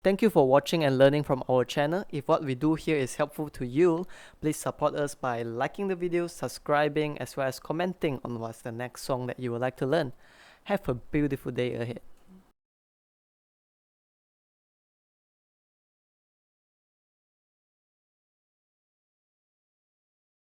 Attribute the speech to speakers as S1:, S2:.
S1: Thank you for watching and learning from our channel. If what we do here is helpful to you, please support us by liking the video, subscribing, as well as commenting on what's the next song that you would like to learn. Have a beautiful day ahead.